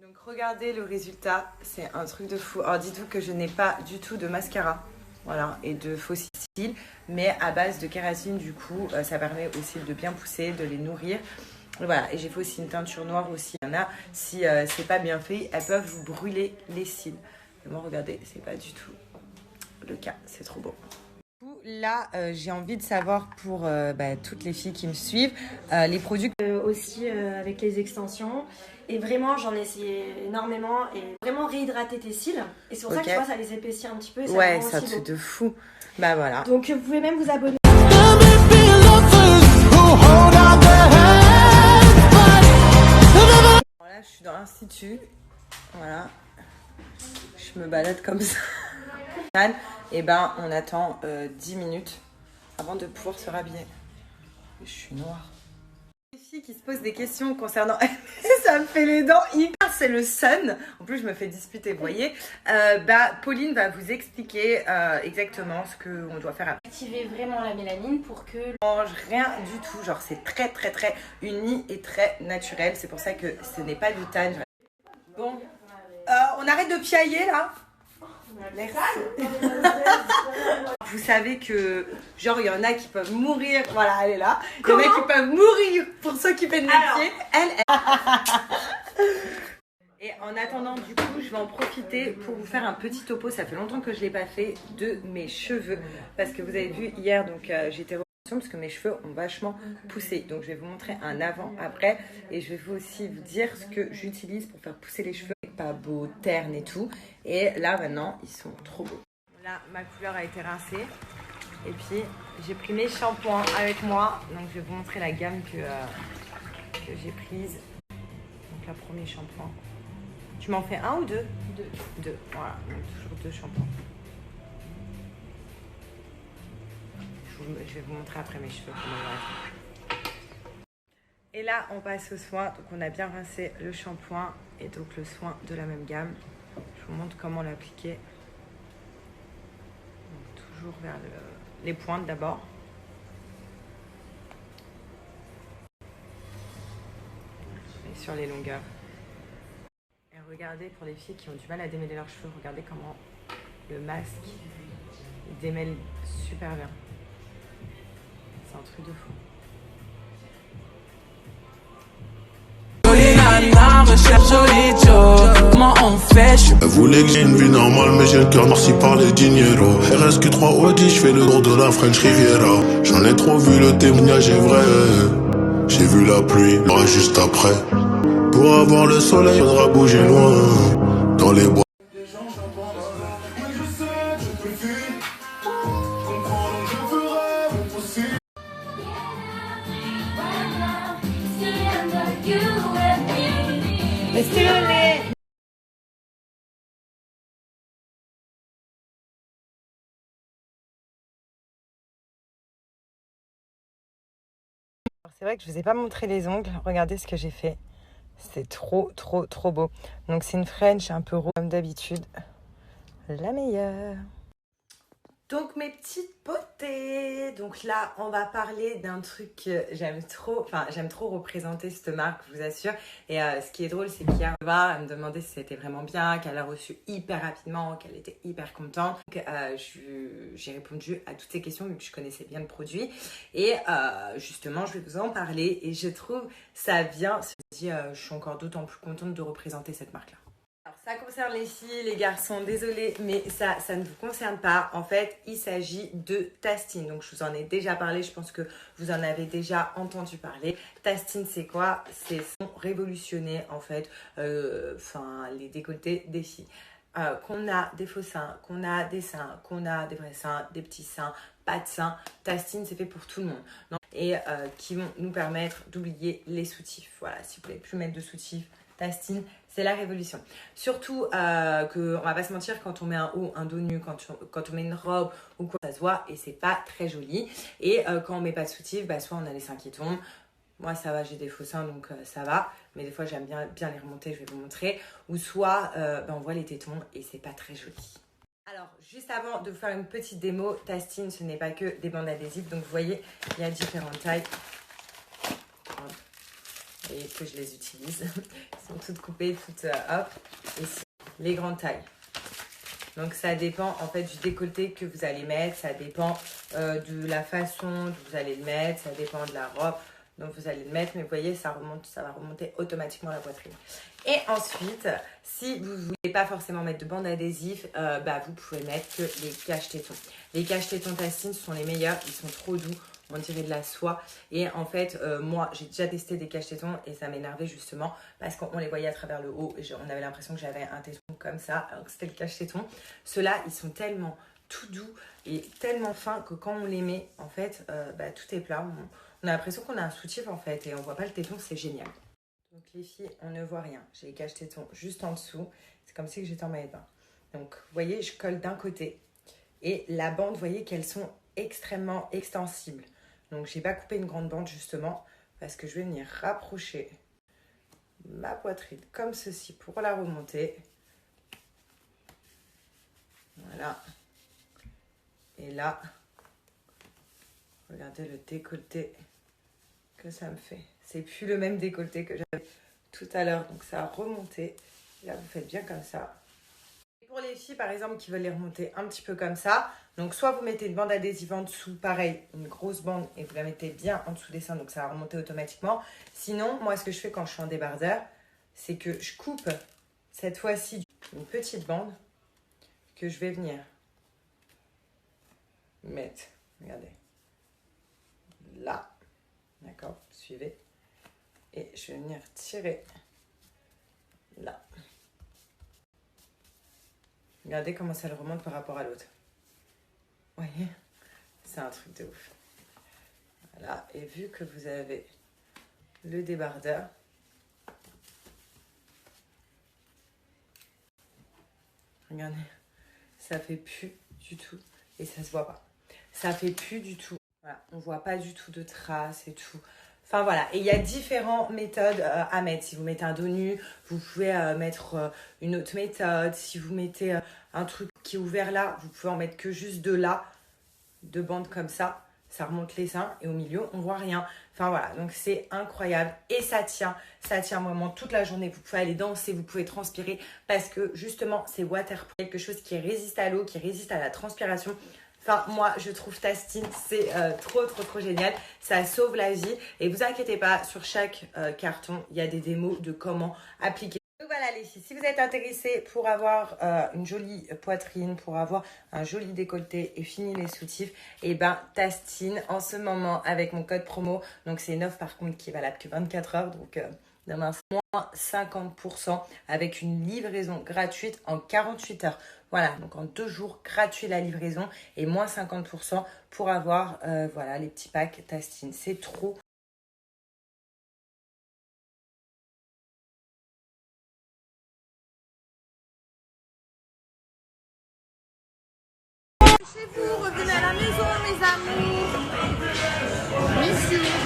Donc regardez le résultat, c'est un truc de fou. Alors dites-vous que je n'ai pas du tout de mascara, voilà, et de faux cils, mais à base de kératine, du coup, ça permet aux cils de bien pousser, de les nourrir. Voilà, et j'ai fait aussi une teinture noire aussi. Il y en a, si c'est pas bien fait, elles peuvent vous brûler les cils. Mais moi, regardez, c'est pas du tout le cas, c'est trop beau. Là, j'ai envie de savoir pour toutes les filles qui me suivent, les produits. Aussi avec les extensions. Et vraiment, j'en ai essayé énormément et vraiment réhydrater tes cils. Et c'est pour ça que tu vois, ça les épaissit un petit peu. Et ça Ouais, rend c'est un aussi truc beau. de fou. Bah voilà. Donc vous pouvez même vous abonner. Là, je suis dans l'institut. Voilà. Je me balade comme ça. Et ben, on attend 10 minutes avant de pouvoir se rhabiller. Je suis noire. Les filles qui se posent des questions concernant... ça me fait les dents hyper, c'est le sun. En plus, je me fais disputer, vous voyez. Pauline va vous expliquer exactement ce qu'on doit faire. Activer vraiment la mélanine pour que... Je mange rien du tout. Genre, c'est très, très, très uni et très naturel. C'est pour ça que ce n'est pas du tan. Bon, on arrête de piailler, là. Merci. Vous savez que, genre, il y en a qui peuvent mourir. Voilà, elle est là. Il y en a qui peuvent mourir pour s'occuper de mes pieds. Elle. Et en attendant, du coup, je vais en profiter pour vous faire un petit topo. Ça fait longtemps que je ne l'ai pas fait de mes cheveux. Parce que vous avez vu hier, donc j'étais parce que mes cheveux ont vachement poussé. Donc je vais vous montrer un avant-après. Et je vais vous aussi vous dire ce que j'utilise pour faire pousser les cheveux. Pas beau, terne et tout. Et là, maintenant, ils sont trop beaux. Là, ma couleur a été rincée. Et puis, j'ai pris mes shampoings avec moi. Donc, je vais vous montrer la gamme que j'ai prise. Donc, la premier shampoing. Tu m'en fais un ou deux? Deux. Voilà, donc toujours deux shampoings. Je vais vous montrer après mes cheveux comment ils vont être. Et là, on passe au soin. Donc, on a bien rincé le shampoing et donc le soin de la même gamme. Je vous montre comment l'appliquer. Toujours vers les pointes d'abord. Et sur les longueurs. Et regardez, pour les filles qui ont du mal à démêler leurs cheveux, regardez comment le masque démêle super bien. C'est un truc de fou. Comment on fait? Elle voulait que j'ai une vie normale, mais j'ai le cœur noirci par les dineros. RSQ3 Audi, je fais le tour de la French Riviera. J'en ai trop vu, le témoignage est vrai. J'ai vu la pluie, l'orage juste après. Pour avoir le soleil, faudra bouger loin. Dans les bois. C'est vrai que je vous ai pas montré les ongles. Regardez ce que j'ai fait. C'est trop, trop, trop beau. Donc c'est une French un peu rose comme d'habitude. La meilleure. Donc mes petites beautés. Donc là, on va parler d'un truc que j'aime trop. Enfin, j'aime trop représenter cette marque, je vous assure. Et ce qui est drôle, c'est qu'hier, elle me demandait si c'était vraiment bien, qu'elle l'a reçu hyper rapidement, qu'elle était hyper contente. Donc j'ai répondu à toutes ces questions vu que je connaissais bien le produit. Et justement, je vais vous en parler. Et je trouve ça vient. Je suis encore d'autant plus contente de représenter cette marque-là. Alors, ça concerne les filles, les garçons, désolé, mais ça ne vous concerne pas. En fait, il s'agit de Tastine. Donc, je vous en ai déjà parlé, je pense que vous en avez déjà entendu parler. Tastine, c'est quoi? C'est révolutionner, en fait, les décolletés des filles. Qu'on a des faux seins, qu'on a des seins, qu'on a des vrais seins, des petits seins, pas de seins. Tastine, c'est fait pour tout le monde. Et qui vont nous permettre d'oublier les soutifs. Voilà, si vous ne voulez plus mettre de soutifs, Tastine, c'est la révolution. Surtout qu'on va pas se mentir, quand on met un haut, un dos nu, quand on met une robe ou quoi, ça se voit et c'est pas très joli. Et quand on met pas de soutif, soit on a les seins qui tombent. Moi ça va, j'ai des faux seins donc ça va. Mais des fois j'aime bien les remonter, je vais vous montrer. Ou soit on voit les tétons et c'est pas très joli. Alors, juste avant de vous faire une petite démo, Tastine, ce n'est pas que des bandes adhésives. Donc, vous voyez, il y a différentes tailles. et que je les utilise. Elles sont toutes coupées, toutes hop. Et les grandes tailles. Donc ça dépend en fait du décolleté que vous allez mettre, ça dépend de la façon dont vous allez le mettre, ça dépend de la robe dont vous allez le mettre, mais vous voyez ça va remonter automatiquement la poitrine. Et ensuite, si vous ne voulez pas forcément mettre de bande adhésive, vous pouvez mettre que les cache-tétons. Les cache-tétons Tastine sont les meilleurs, ils sont trop doux. On dirait de la soie. Et en fait, moi, j'ai déjà testé des cache-tétons et ça m'énervait justement parce qu'on les voyait à travers le haut. Et on avait l'impression que j'avais un téton comme ça, alors que c'était le cache-téton. Ceux-là, ils sont tellement tout doux et tellement fins que quand on les met, en fait, tout est plat. On a l'impression qu'on a un soutif en fait et on voit pas le téton, c'est génial. Donc les filles, on ne voit rien. J'ai les cache-tétons juste en dessous. C'est comme si j'étais en maillot de bain. Donc, vous voyez, je colle d'un côté. Et la bande, vous voyez qu'elles sont extrêmement extensibles. Donc, je n'ai pas coupé une grande bande justement parce que je vais venir rapprocher ma poitrine comme ceci pour la remonter. Voilà. Et là, regardez le décolleté que ça me fait. C'est plus le même décolleté que j'avais tout à l'heure. Donc, ça a remonté. Là, vous faites bien comme ça. Pour les filles, par exemple, qui veulent les remonter un petit peu comme ça, donc soit vous mettez une bande adhésive en dessous, pareil, une grosse bande, et vous la mettez bien en dessous des seins, donc ça va remonter automatiquement. Sinon, moi, ce que je fais quand je suis en débardeur, c'est que je coupe cette fois-ci une petite bande que je vais venir mettre, regardez, là, d'accord, suivez, et je vais venir tirer là. Regardez comment ça le remonte par rapport à l'autre. Vous voyez? C'est un truc de ouf. Voilà. Et vu que vous avez le débardeur, regardez, ça fait plus du tout. Et ça se voit pas. Ça fait plus du tout. Voilà. On voit pas du tout de traces et tout. Enfin voilà, et il y a différentes méthodes à mettre. Si vous mettez un dos nu, vous pouvez mettre une autre méthode. Si vous mettez un truc qui est ouvert là, vous pouvez en mettre que juste de là, deux bandes comme ça. Ça remonte les seins et au milieu, on voit rien. Enfin voilà, donc c'est incroyable. Et ça tient vraiment toute la journée. Vous pouvez aller danser, vous pouvez transpirer parce que justement, c'est waterproof. Quelque chose qui résiste à l'eau, qui résiste à la transpiration. Enfin, moi, je trouve Tastine, c'est trop génial. Ça sauve la vie. Et vous inquiétez pas, sur chaque carton, il y a des démos de comment appliquer. Donc voilà les filles, si vous êtes intéressés pour avoir une jolie poitrine, pour avoir un joli décolleté et fini les soutifs, et ben Tastine, en ce moment, avec mon code promo, donc c'est une offre par contre qui est valable que 24 heures, donc demain, moins 50% avec une livraison gratuite en 48 heures. Voilà, donc en 2 jours, gratuit la livraison et moins 50% pour avoir voilà, les petits packs Tastine. C'est trop. Chez vous, revenez à la maison, mes amours. Ici.